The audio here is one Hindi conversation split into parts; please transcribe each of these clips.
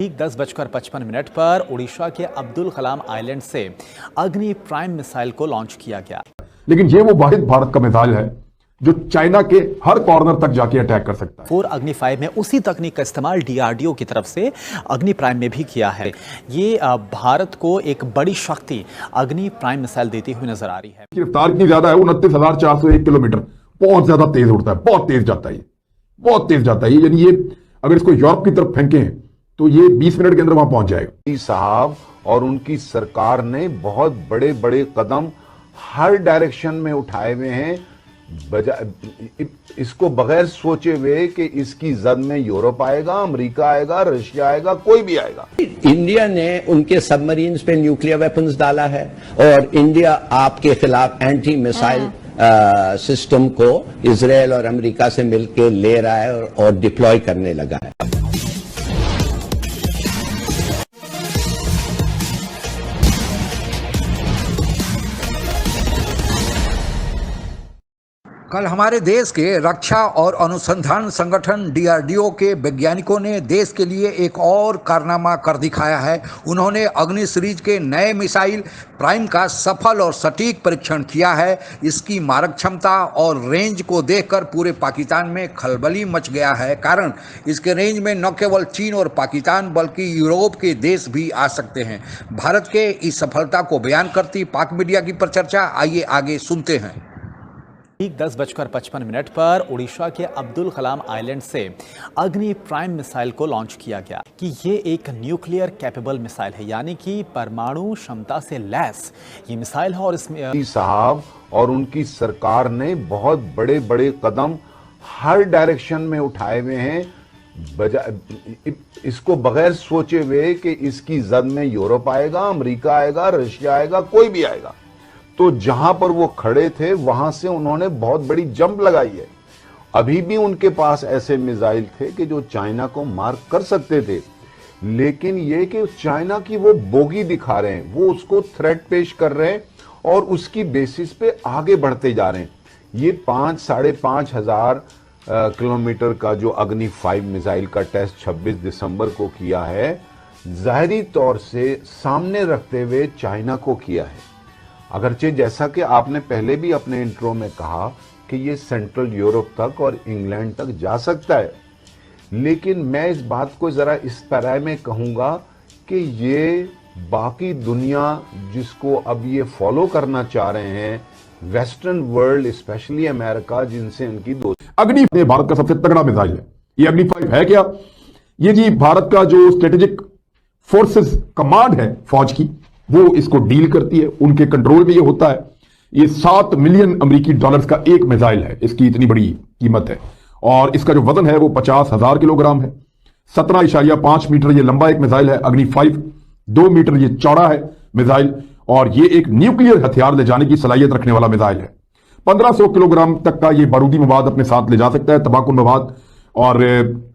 ठीक 10:55 पर उड़ीसा के अब्दुल कलाम आइलैंड से अग्नि प्राइम मिसाइल को लॉन्च किया गया। लेकिन ये वो वाहिद भारत का मिसाइल है जो चाइना के हर कॉर्नर तक जाके अटैक कर सकता है। 4 अग्नि 5 में उसी तकनीक का इस्तेमाल डीआरडीओ की तरफ से अग्नि प्राइम में भी किया है। ये भारत को एक बड़ी शक्ति अग्नि प्राइम मिसाइल देती हुई नजर आ रही है। रफ्तार इतनी ज्यादा है, 29,401 किलोमीटर, बहुत ज्यादा तेज उड़ता है, बहुत तेज जाता है, बहुत तेज जाता है। यानी ये अगर इसको यूरोप की तरफ फेंके तो ये 20 मिनट के अंदर वहां पहुंच जाएगा। साहब और उनकी सरकार ने बहुत बड़े बड़े कदम हर डायरेक्शन में उठाए हुए हैं, इसको बगैर सोचे हुए कि इसकी जद में यूरोप आएगा, अमेरिका आएगा, रशिया आएगा, कोई भी आएगा। इंडिया ने उनके सबमरीन्स पे न्यूक्लियर वेपन्स डाला है और इंडिया आपके खिलाफ एंटी मिसाइल सिस्टम को इजराइल और अमेरिका से मिलकर ले रहा है और डिप्लॉय करने लगा है। कल हमारे देश के रक्षा और अनुसंधान संगठन डीआरडीओ के वैज्ञानिकों ने देश के लिए एक और कारनामा कर दिखाया है। उन्होंने अग्नि सीरीज के नए मिसाइल प्राइम का सफल और सटीक परीक्षण किया है। इसकी मारक क्षमता और रेंज को देखकर पूरे पाकिस्तान में खलबली मच गया है। कारण इसके रेंज में न केवल चीन और पाकिस्तान बल्कि यूरोप के देश भी आ सकते हैं। भारत के इस सफलता को बयान करती पाक मीडिया की परिचर्चा आइए आगे सुनते हैं। ठीक 10:55 पर उड़ीसा के अब्दुल कलाम आइलैंड से अग्नि प्राइम मिसाइल को लॉन्च किया गया कि ये एक न्यूक्लियर कैपेबल मिसाइल है, यानी कि परमाणु क्षमता से लैस ये मिसाइल है। और इसमें साहब और उनकी सरकार ने बहुत बड़े बड़े कदम हर डायरेक्शन में उठाए हुए हैं, इसको बगैर सोचे हुए कि इसकी जद में यूरोप आएगा, अमेरिका आएगा, रशिया आएगा, कोई भी आएगा। तो जहां पर वो खड़े थे वहां से उन्होंने बहुत बड़ी जंप लगाई है। अभी भी उनके पास ऐसे मिसाइल थे कि जो चाइना को मार कर सकते थे, लेकिन ये कि चाइना की वो बोगी दिखा रहे हैं, वो उसको थ्रेट पेश कर रहे हैं और उसकी बेसिस पे आगे बढ़ते जा रहे हैं। ये 5-5.5 हजार किलोमीटर का जो अग्नि 5 मिसाइल का टेस्ट 26 दिसंबर को किया है, जाहिरी तौर से सामने रखते हुए चाइना को किया है। अगरचे जैसा कि आपने पहले भी अपने इंट्रो में कहा कि ये सेंट्रल यूरोप तक और इंग्लैंड तक जा सकता है, लेकिन मैं इस बात को जरा इस तरह में कहूंगा कि ये बाकी दुनिया जिसको अब ये फॉलो करना चाह रहे हैं, वेस्टर्न वर्ल्ड स्पेशली अमेरिका, जिनसे इनकी दोस्ती। अग्नि भारत का सबसे तगड़ा मिसाइल है। ये अग्नि 5 है क्या? ये जी भारत का जो स्ट्रेटेजिक फोर्सेस कमांड है फौज की, वो इसको डील करती है, उनके कंट्रोल में ये होता है। ये 7 मिलियन अमेरिकी डॉलर्स का एक मिसाइल है, इसकी इतनी बड़ी कीमत है और इसका जो वजन है वो 50,000 किलोग्राम है। 17.5 मीटर ये लंबा एक मिसाइल है अग्नि 5, 2 मीटर ये चौड़ा है मिसाइल और ये एक न्यूक्लियर हथियार ले जाने की सलाहियत रखने वाला मिसाइल है। 1500 किलोग्राम तक का ये बारूदी मवाद अपने साथ ले जा सकता है, तबाकुन मवाद, और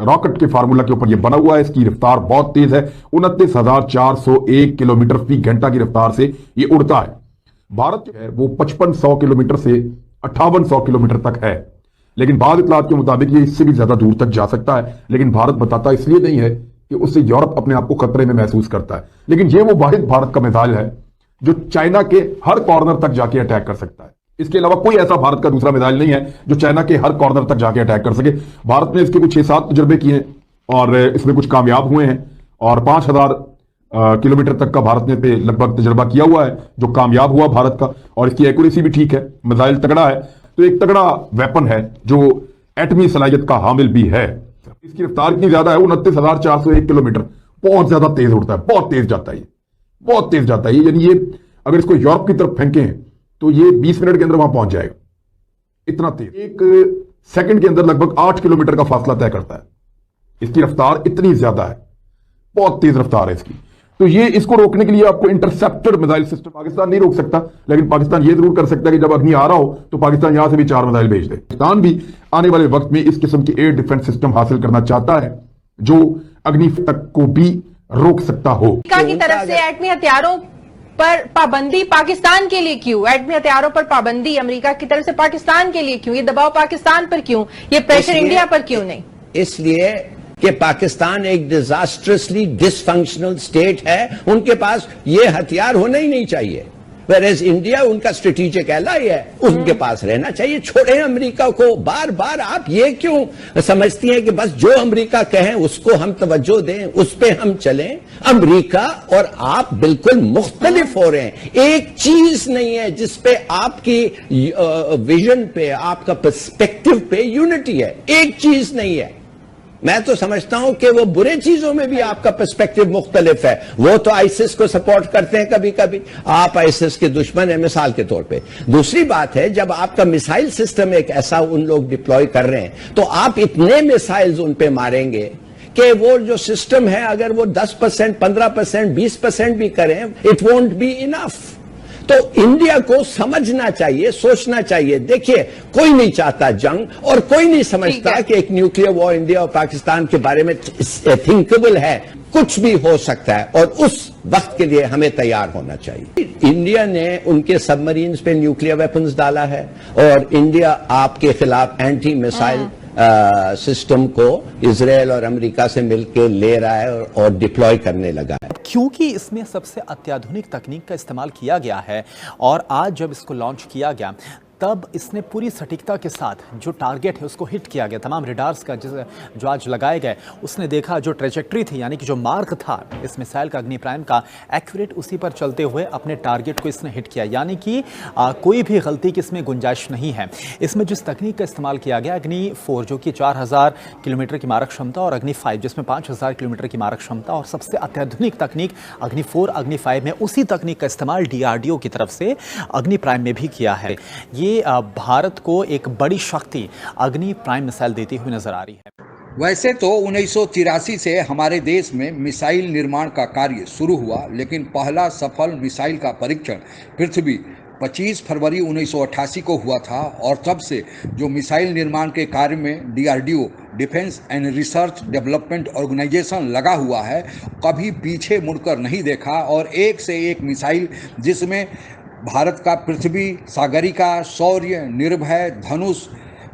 रॉकेट के फार्मूला के ऊपर ये बना हुआ है। इसकी रफ्तार बहुत तेज है, 29,401 किलोमीटर फी घंटा की रफ्तार से ये उड़ता है। भारत जो है वो 5500 किलोमीटर से 5800 किलोमीटर तक है, लेकिन बाद इतलात के मुताबिक ये इससे भी ज्यादा दूर तक जा सकता है। लेकिन भारत बताता इसलिए नहीं है कि उससे यूरोप अपने आप को खतरे में महसूस करता है। लेकिन ये वो वाहिद भारत का मिसाइल है जो चाइना के हर कॉर्नर तक जाके अटैक कर सकता है। इसके अलावा कोई ऐसा भारत का दूसरा मिसाइल नहीं है जो चाइना के हर कॉर्नर तक जाके अटैक कर सके। भारत ने इसके कुछ 6-7 तजुर्बे किए और इसमें कुछ कामयाब हुए हैं और 5,000 किलोमीटर तक का भारत ने पे लगभग तजुर्बा किया हुआ है जो कामयाब हुआ भारत का, और इसकी एक्यूरेसी भी ठीक है, मिसाइल तगड़ा है। तो एक तगड़ा वेपन है जो एटमी सलाहियत का हामिल भी है। इसकी रफ्तार इतनी ज्यादा है, 29,401 किलोमीटर, बहुत ज्यादा तेज उड़ता है, बहुत तेज जाता है, बहुत तेज जाता है। यानी ये अगर इसको यूरोप की तरफ फेंके तो ये 20 मिनट के अंदर वहां पहुंच जाएगा, इतना तेज। 1 सेकंड के अंदर लगभग 8 किलोमीटर का फासला तय करता है। इसकी रफ्तार इतनी ज्यादा है, बहुत तेज रफ्तार है इसकी। तो ये इसको रोकने के लिए आपको इंटरसेप्टर मिसाइल सिस्टम पाकिस्तान नहीं रोक सकता, लेकिन पाकिस्तान ये जरूर कर सकता है कि जब अग्नि आ रहा हो तो पाकिस्तान यहां से भी 4 मिसाइल भेज दे। पाकिस्तान भी आने वाले वक्त में इस किस्म के एयर डिफेंस सिस्टम हासिल करना चाहता है जो अग्नि तक को भी रोक सकता हो। अमेरिका की तरफ से एटमी हथियारों पर पाबंदी पाकिस्तान के लिए क्यों? एटमी हथियारों पर पाबंदी अमेरिका की तरफ से पाकिस्तान के लिए क्यों? ये दबाव पाकिस्तान पर क्यों? ये प्रेशर इंडिया पर क्यों नहीं? इसलिए कि पाकिस्तान एक डिजास्ट्रसली डिसफंक्शनल स्टेट है, उनके पास ये हथियार होना ही नहीं चाहिए। Whereas इंडिया उनका स्ट्रेटेजिक एलाई है, उनके पास रहना चाहिए। छोड़ें अमेरिका को। बार बार आप ये क्यों समझती हैं कि बस जो अमेरिका कहें उसको हम तवज्जो दें, उस पे हम चलें? अमेरिका और आप बिल्कुल मुख्तलिफ हो रहे हैं। एक चीज नहीं है जिसपे आपकी विजन पे, आपका पर्सपेक्टिव पे यूनिटी है। एक चीज नहीं है। मैं तो समझता हूं कि वो बुरे चीजों में भी आपका पर्सपेक्टिव मुख्तलिफ है। वो तो आईसिस को सपोर्ट करते हैं कभी कभी, आप आईसिस के दुश्मन हैं मिसाल के तौर पे। दूसरी बात है, जब आपका मिसाइल सिस्टम एक ऐसा उन लोग डिप्लॉय कर रहे हैं, तो आप इतने मिसाइल्स उन पे मारेंगे कि वो जो सिस्टम है, अगर वो 10%, 15%, 20% भी करें, इट वोंट बी इनफ। तो इंडिया को समझना चाहिए, सोचना चाहिए। देखिए, कोई नहीं चाहता जंग और कोई नहीं समझता कि एक न्यूक्लियर वॉर इंडिया और पाकिस्तान के बारे में थिंकेबल है। कुछ भी हो सकता है और उस वक्त के लिए हमें तैयार होना चाहिए। इंडिया ने उनके सबमरीन्स पे न्यूक्लियर वेपन्स डाला है और इंडिया आपके खिलाफ एंटी मिसाइल सिस्टम को इजराइल और अमेरिका से मिलकर ले रहा है और डिप्लॉय करने लगा है। क्योंकि इसमें सबसे अत्याधुनिक तकनीक का इस्तेमाल किया गया है और आज जब इसको लॉन्च किया गया तब इसने पूरी सटीकता के साथ जो टारगेट है उसको हिट किया गया। तमाम रेडार्स का जो आज लगाए गए, उसने देखा जो ट्रेजेक्ट्री थी, यानी कि जो मार्ग था इस मिसाइल का, अग्नि प्राइम का, एक्यूरेट उसी पर चलते हुए अपने टारगेट को इसने हिट किया। यानी कि कोई भी गलती की इसमें गुंजाइश नहीं है। इसमें जिस तकनीक का इस्तेमाल किया गया, अग्नि 4 जो कि 4000 किलोमीटर की मारक क्षमता और अग्नि 5 जिसमें 5000 किलोमीटर की मारक क्षमता, और सबसे अत्याधुनिक तकनीक अग्नि 4 अग्नि 5 में उसी तकनीक का इस्तेमाल DRDO की तरफ से अग्नि प्राइम में भी किया है। ये भारत को एक बड़ी शक्ति अग्नि प्राइम मिसाइल देती हुई नजर आ रही है। वैसे तो 1983 से हमारे देश में मिसाइल निर्माण का कार्य शुरू हुआ, लेकिन पहला सफल मिसाइल का परीक्षण पृथ्वी 25 फरवरी 1988 को हुआ था और तब से जो मिसाइल निर्माण के कार्य में DRDO defence and research development organisation लगा हुआ है, कभी पीछे मुड़कर नहीं देखा। और एक से एक मिसाइल, जिसमें भारत का पृथ्वी, सागरिका, शौर्य, निर्भय, धनुष,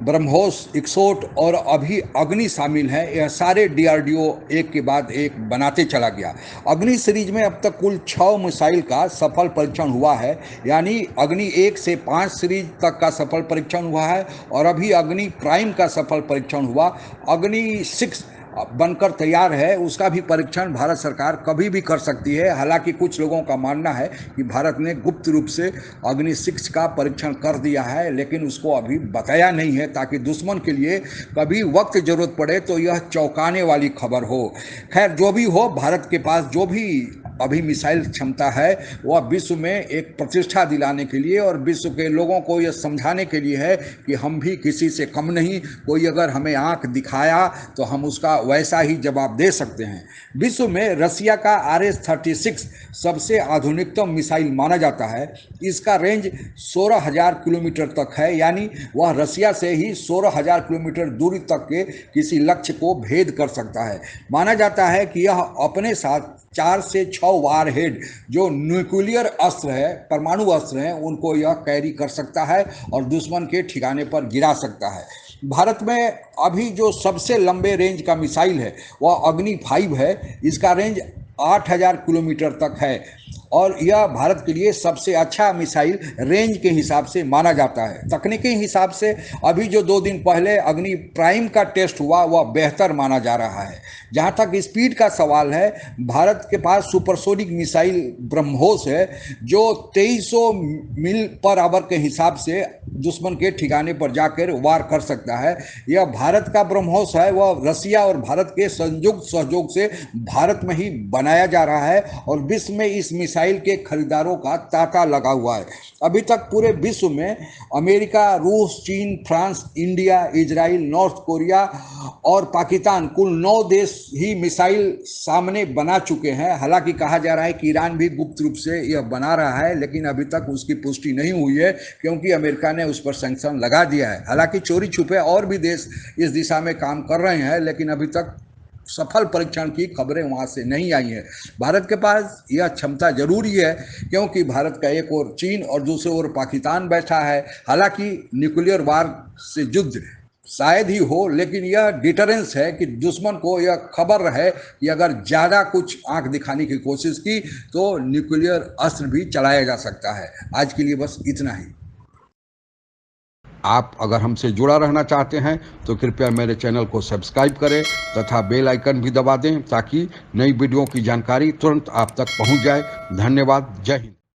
ब्रह्मोस, इक्सोट और अभी अग्नि शामिल है, यह सारे DRDO एक के बाद एक बनाते चला गया। अग्नि सीरीज में अब तक कुल 6 मिसाइल का सफल परीक्षण हुआ है, यानी अग्नि 1 से 5 सीरीज तक का सफल परीक्षण हुआ है और अभी अग्नि प्राइम का सफल परीक्षण हुआ। अग्नि 6 बनकर तैयार है, उसका भी परीक्षण भारत सरकार कभी भी कर सकती है। हालांकि कुछ लोगों का मानना है कि भारत ने गुप्त रूप से अग्नि 6 का परीक्षण कर दिया है, लेकिन उसको अभी बताया नहीं है, ताकि दुश्मन के लिए कभी वक्त जरूरत पड़े तो यह चौंकाने वाली खबर हो। खैर, जो भी हो, भारत के पास जो भी अभी मिसाइल क्षमता है वह विश्व में एक प्रतिष्ठा दिलाने के लिए और विश्व के लोगों को यह समझाने के लिए है कि हम भी किसी से कम नहीं। कोई अगर हमें आंख दिखाया तो हम उसका वैसा ही जवाब दे सकते हैं। विश्व में रसिया का RS-36 सबसे आधुनिकतम मिसाइल माना जाता है। इसका रेंज 16,000 किलोमीटर तक है, यानी वह रसिया से ही 16,000 किलोमीटर दूरी तक के किसी लक्ष्य को भेद कर सकता है। माना जाता है कि यह अपने साथ 4 से 6 वारहेड जो न्यूक्लियर अस्त्र है, परमाणु अस्त्र हैं, उनको यह कैरी कर सकता है और दुश्मन के ठिकाने पर गिरा सकता है। भारत में अभी जो सबसे लंबे रेंज का मिसाइल है वह अग्नि 5 है। इसका रेंज 8,000 किलोमीटर तक है और यह भारत के लिए सबसे अच्छा मिसाइल रेंज के हिसाब से माना जाता है। तकनीकी हिसाब से अभी जो 2 दिन पहले अग्नि प्राइम का टेस्ट हुआ वह बेहतर माना जा रहा है। जहाँ तक स्पीड का सवाल है, भारत के पास सुपरसोनिक मिसाइल ब्रह्मोस है जो 2300 मील पर आवर के हिसाब से दुश्मन के ठिकाने पर जाकर वार कर सकता है। यह भारत का ब्रह्मोस है, वह रसिया और भारत के संयुक्त सहयोग से भारत में ही बनाया जा रहा है और विश्व में इस मिसाइल के खरीदारों का तांता लगा हुआ है। अभी तक पूरे विश्व में अमेरिका, रूस, चीन, France, India, Israel, north Korea और पाकिस्तान कुल 9 देश ही मिसाइल सामने बना चुके हैं। हालांकि कहा जा रहा है कि ईरान भी गुप्त रूप से यह बना रहा है, लेकिन अभी तक उसकी पुष्टि नहीं हुई है क्योंकि अमेरिका ने उस पर सैंक्शन लगा दिया है। हालांकि चोरी छुपे और भी देश इस दिशा में काम कर रहे हैं, लेकिन अभी तक सफल परीक्षण की खबरें वहां से नहीं आई हैं। भारत के पास यह क्षमता जरूरी है क्योंकि भारत का एक ओर चीन और दूसरे ओर पाकिस्तान बैठा है। हालांकि न्यूक्लियर वार से युद्ध शायद ही हो, लेकिन यह डिटरेंस है कि दुश्मन को यह खबर रहे कि अगर ज़्यादा कुछ आंख दिखाने की कोशिश की तो न्यूक्लियर अस्त्र भी चलाया जा सकता है। आज के लिए बस इतना ही। आप अगर हमसे जुड़ा रहना चाहते हैं तो कृपया मेरे चैनल को सब्सक्राइब करें तथा बेल आइकन भी दबा दें ताकि नई वीडियो की जानकारी तुरंत आप तक पहुंच जाए। धन्यवाद। जय हिंद।